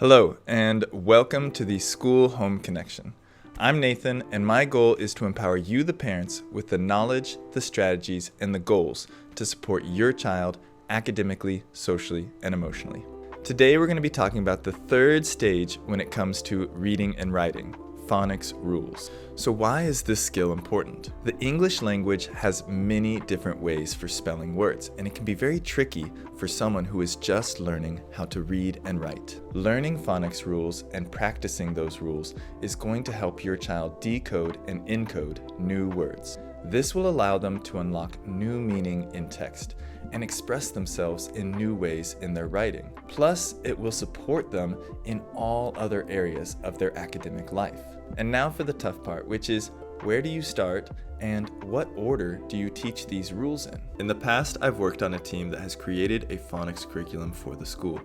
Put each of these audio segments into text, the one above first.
Hello, and welcome to the School Home Connection. I'm Nathan, and my goal is to empower you, the parents, with the knowledge, the strategies, and the goals to support your child academically, socially, and emotionally. Today, we're going to be talking about the third stage when it comes to reading and writing, Phonics Rules. So why is this skill important? The English language has many different ways for spelling words, and it can be very tricky for someone who is just learning how to read and write. Learning phonics rules and practicing those rules is going to help your child decode and encode new words. This will allow them to unlock new meaning in text and express themselves in new ways in their writing. Plus, it will support them in all other areas of their academic life. And now for the tough part, which is where do you start and what order do you teach these rules in? In the past, I've worked on a team that has created a phonics curriculum for the school.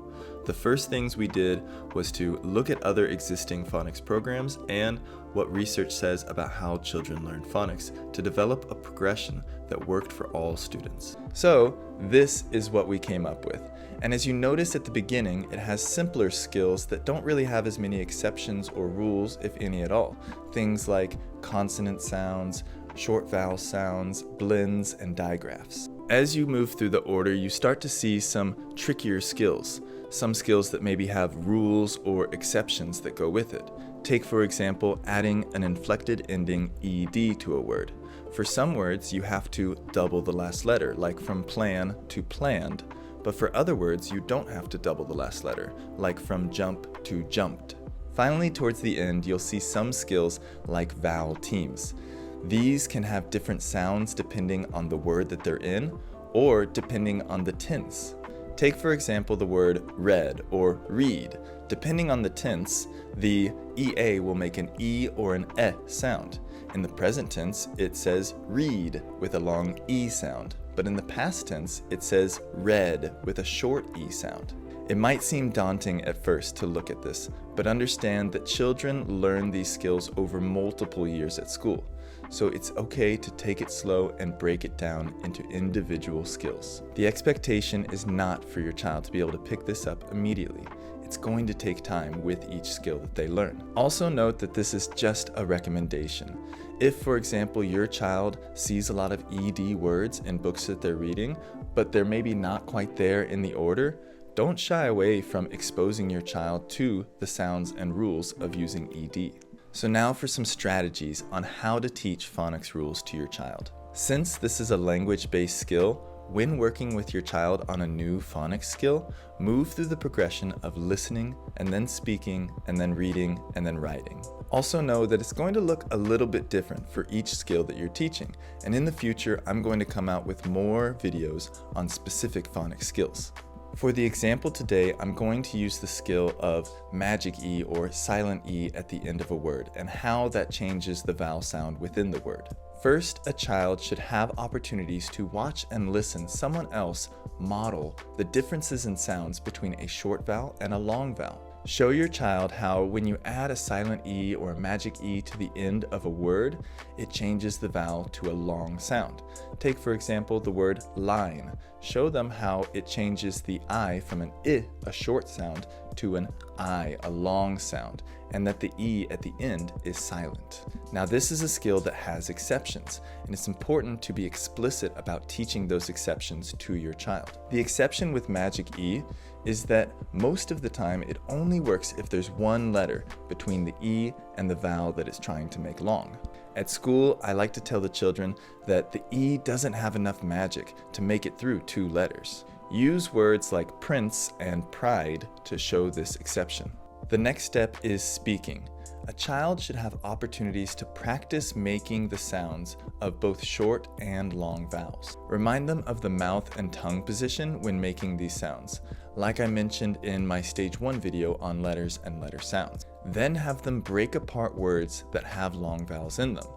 The first things we did was to look at other existing phonics programs and what research says about how children learn phonics to develop a progression that worked for all students. So this is what we came up with. And as you notice at the beginning, it has simpler skills that don't really have as many exceptions or rules, if any at all. Things like consonant sounds, short vowel sounds, blends, and digraphs. As you move through the order, you start to see some trickier skills. Some skills that maybe have rules or exceptions that go with it. Take, for example, adding an inflected ending ed to a word. For some words, you have to double the last letter, like from plan to planned. But for other words, you don't have to double the last letter, like from jump to jumped. Finally, towards the end, you'll see some skills like vowel teams. These can have different sounds depending on the word that they're in, or depending on the tense. Take, for example, the word read or read. Depending on the tense, the EA will make an E or an E sound. In the present tense, it says read with a long E sound. But in the past tense, it says read with a short E sound. It might seem daunting at first to look at this, but understand that children learn these skills over multiple years at school. So it's okay to take it slow and break it down into individual skills. The expectation is not for your child to be able to pick this up immediately. It's going to take time with each skill that they learn. Also note that this is just a recommendation. If, for example, your child sees a lot of ED words in books that they're reading, but they're maybe not quite there in the order, don't shy away from exposing your child to the sounds and rules of using ED. So now for some strategies on how to teach phonics rules to your child. Since this is a language-based skill, when working with your child on a new phonics skill, move through the progression of listening and then speaking and then reading and then writing. Also know that it's going to look a little bit different for each skill that you're teaching, and in the future I'm going to come out with more videos on specific phonics skills. For the example today, I'm going to use the skill of magic E or silent E at the end of a word and how that changes the vowel sound within the word. First, a child should have opportunities to watch and listen someone else model the differences in sounds between a short vowel and a long vowel. Show your child how when you add a silent E or a magic E to the end of a word, it changes the vowel to a long sound. Take, for example, the word line. Show them how it changes the I from an I, a short sound, to an I, a long sound, and that the E at the end is silent. Now, this is a skill that has exceptions, and it's important to be explicit about teaching those exceptions to your child. The exception with magic E is that most of the time it only works if there's one letter between the E and the vowel that it's trying to make long. At school, I like to tell the children that the E doesn't have enough magic to make it through two letters. Use words like prince and pride to show this exception. The next step is speaking. A child should have opportunities to practice making the sounds of both short and long vowels. Remind them of the mouth and tongue position when making these sounds, like I mentioned in my stage 1 video on letters and letter sounds. Then have them break apart words that have long vowels in them.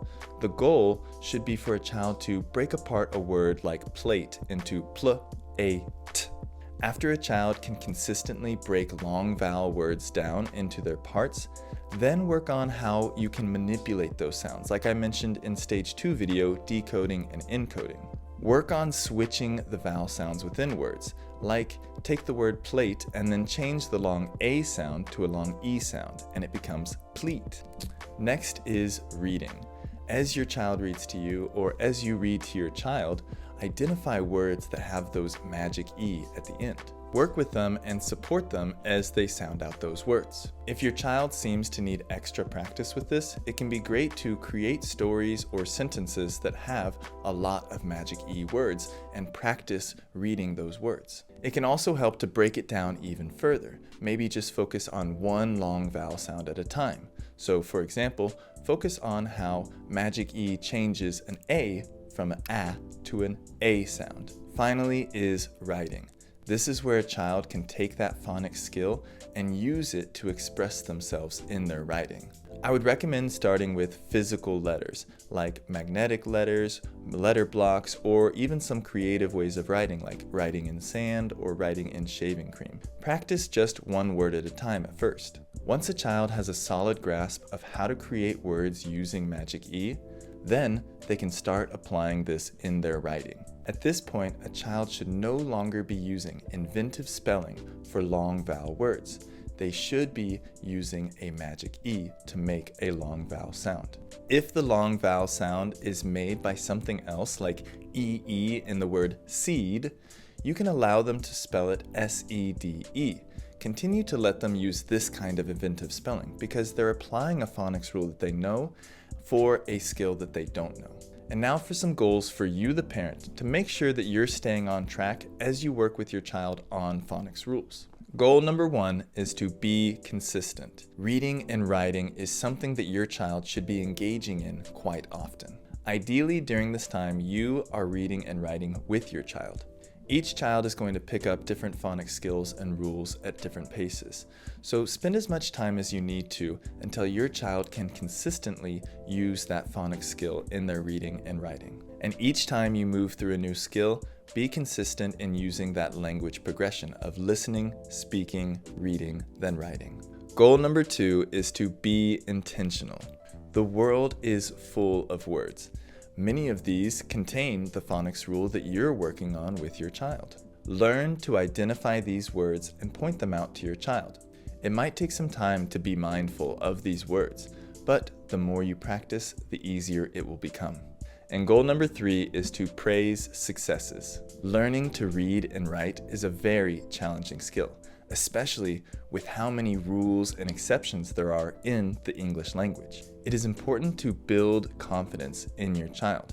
The goal should be for a child to break apart a word like plate into pl, a, t. After a child can consistently break long vowel words down into their parts, then work on how you can manipulate those sounds, like I mentioned in stage 2 video, decoding and encoding. Work on switching the vowel sounds within words, like Take the word plate and then change the long A sound to a long E sound, and it becomes pleat. Next is reading. As your child reads to you, or as you read to your child, identify words that have those magic E at the end. Work with them and support them as they sound out those words. If your child seems to need extra practice with this, it can be great to create stories or sentences that have a lot of magic E words and practice reading those words. It can also help to break it down even further. Maybe just focus on one long vowel sound at a time. So for example, focus on how magic E changes an A from an A to an A sound. Finally is writing. This is where a child can take that phonics skill and use it to express themselves in their writing. I would recommend starting with physical letters, like magnetic letters, letter blocks, or even some creative ways of writing, like writing in sand or writing in shaving cream. Practice just one word at a time at first. Once a child has a solid grasp of how to create words using magic E, then they can start applying this in their writing. At this point, a child should no longer be using inventive spelling for long vowel words. They should be using a magic E to make a long vowel sound. If the long vowel sound is made by something else, like EE in the word seed, you can allow them to spell it SEDE. Continue to let them use this kind of inventive spelling because they're applying a phonics rule that they know for a skill that they don't know. And now for some goals for you, the parent, to make sure that you're staying on track as you work with your child on phonics rules. Goal number 1 is to be consistent. Reading and writing is something that your child should be engaging in quite often. Ideally, during this time, you are reading and writing with your child. Each child is going to pick up different phonics skills and rules at different paces. So spend as much time as you need to until your child can consistently use that phonics skill in their reading and writing. And each time you move through a new skill, be consistent in using that language progression of listening, speaking, reading, then writing. Goal number 2 is to be intentional. The world is full of words. Many of these contain the phonics rule that you're working on with your child. Learn to identify these words and point them out to your child. It might take some time to be mindful of these words, but the more you practice, the easier it will become. And goal number 3 is to praise successes. Learning to read and write is a very challenging skill, especially with how many rules and exceptions there are in the English language. It is important to build confidence in your child.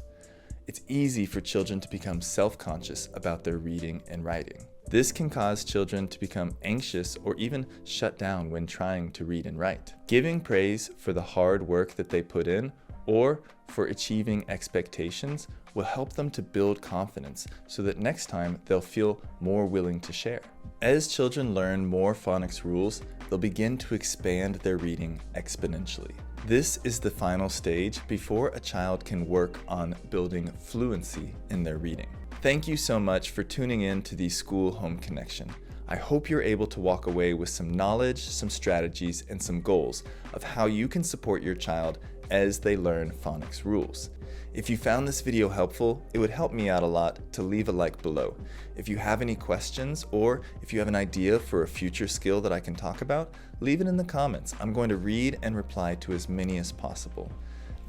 It's easy for children to become self-conscious about their reading and writing. This can cause children to become anxious or even shut down when trying to read and write. Giving praise for the hard work that they put in or for achieving expectations will help them to build confidence so that next time they'll feel more willing to share. As children learn more phonics rules, they'll begin to expand their reading exponentially. This is the final stage before a child can work on building fluency in their reading. Thank you so much for tuning in to the School Home Connection. I hope you're able to walk away with some knowledge, some strategies, and some goals of how you can support your child as they learn phonics rules. If you found this video helpful, it would help me out a lot to leave a like below. If you have any questions or if you have an idea for a future skill that I can talk about, leave it in the comments. I'm going to read and reply to as many as possible.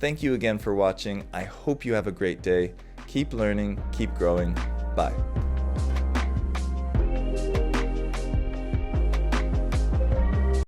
Thank you again for watching. I hope you have a great day. Keep learning, keep growing. Bye.